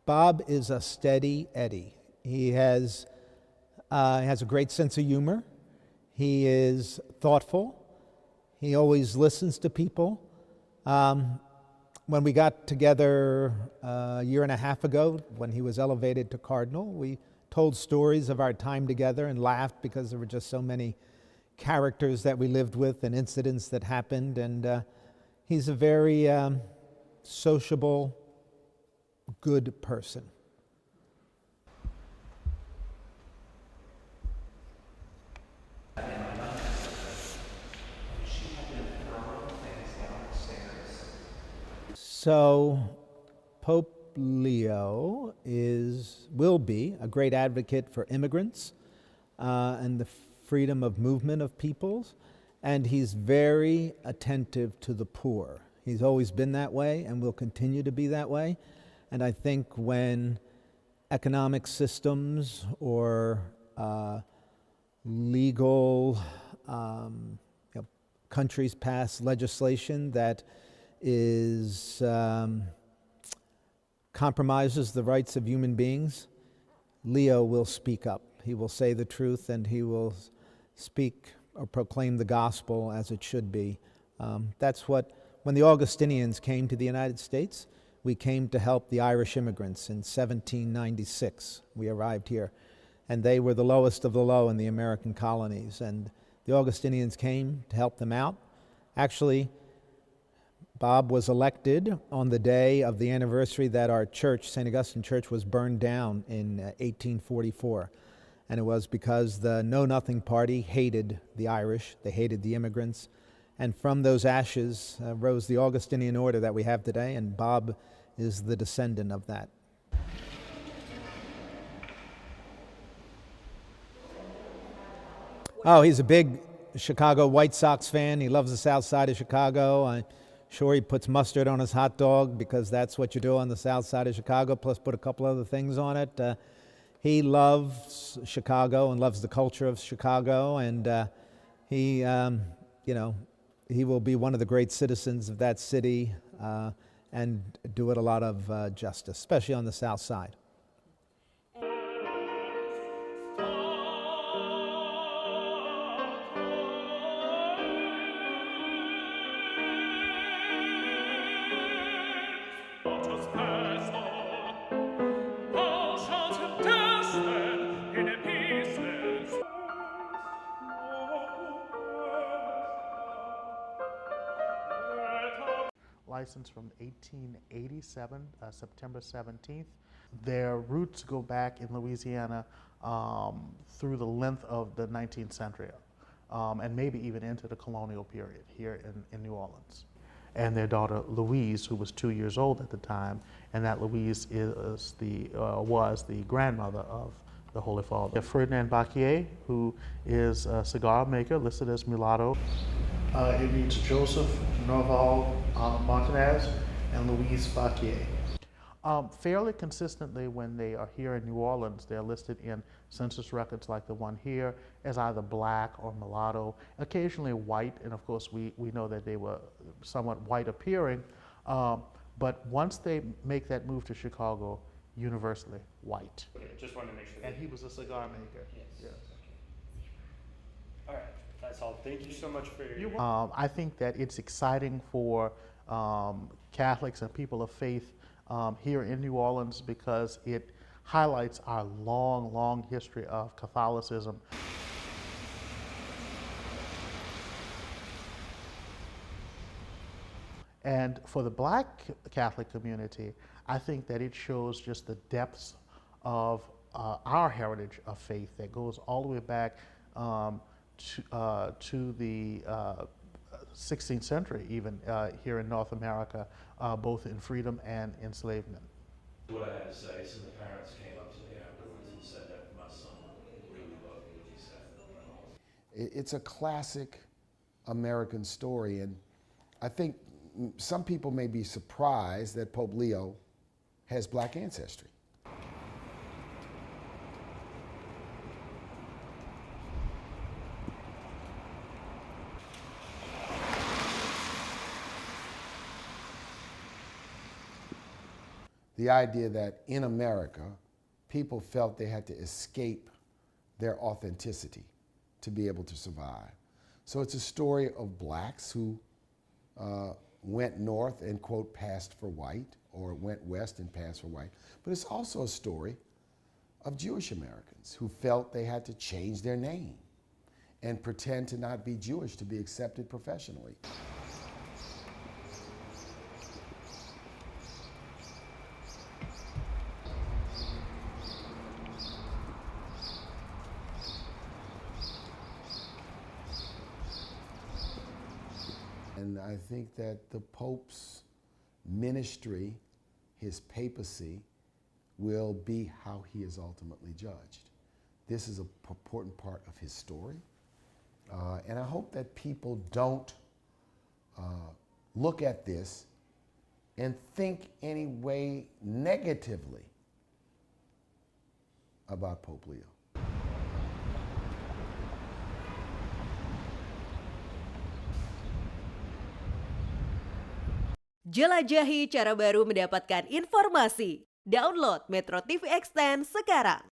Bob is a steady Eddie. He has a great sense of humor. He is thoughtful. He always listens to people. When we got together a year and a half ago, when he was elevated to cardinal, we told stories of our time together and laughed because there were just so many characters that we lived with and incidents that happened. And he's a very sociable, good person. So Pope Leo will be a great advocate for immigrants and the freedom of movement of peoples, and he's very attentive to the poor. He's always been that way and will continue to be that way. And I think when economic systems or legal countries pass legislation that compromises the rights of human beings, Leo will speak up. He will say the truth, and he will speak or proclaim the gospel as it should be. That's what, when the Augustinians came to the United States, we came to help the Irish immigrants in 1796. We arrived here, and they were the lowest of the low in the American colonies, and the Augustinians came to help them out. Actually, Bob was elected on the day of the anniversary that our church, St. Augustine Church, was burned down in 1844. And it was because the Know Nothing Party hated the Irish, they hated the immigrants. And from those ashes rose the Augustinian order that we have today, and Bob is the descendant of that. Oh, he's a big Chicago White Sox fan. He loves the south side of Chicago. I'm sure he puts mustard on his hot dog because that's what you do on the south side of Chicago, plus put a couple other things on it. He loves Chicago and loves the culture of Chicago, and he will be one of the great citizens of that city and do it a lot of justice, especially on the south side. License from 1887, September 17th. Their roots go back in Louisiana through the length of the 19th century and maybe even into the colonial period here in New Orleans. And their daughter Louise, who was 2 years old at the time, and that Louise was the grandmother of the Holy Father. Ferdinand Baquier, who is a cigar maker, listed as mulatto. It reads Joseph Norval Martinez and Louise Baquier. Fairly consistently, when they are here in New Orleans, they're listed in census records like the one here as either black or mulatto, occasionally white, and of course we know that they were somewhat white appearing, but once they make that move to Chicago, universally white. Okay, just wanted to make sure. And he was a cigar maker. Yes. Yes. All right, that's all. Thank you so much for your. I think that it's exciting for Catholics and people of faith here in New Orleans because it highlights our long, long history of Catholicism. And for the Black Catholic community, I think that it shows just the depths of our heritage of faith that goes all the way back to the 16th century, even here in North America, both in freedom and enslavement. What I had to say, some of the parents came up to me afterwards and said that my son really loved what you said. It's a classic American story, and I think some people may be surprised that Pope Leo has Black ancestry. The idea that in America, people felt they had to escape their authenticity to be able to survive. So it's a story of blacks who went north and, quote, passed for white, or went west and passed for white. But it's also a story of Jewish Americans who felt they had to change their name and pretend to not be Jewish to be accepted professionally. And I think that the Pope's ministry, his papacy, will be how he is ultimately judged. This is an important part of his story. And I hope that people don't look at this and think any way negatively about Pope Leo. Jelajahi cara baru mendapatkan informasi. Download MetroTV XIV sekarang.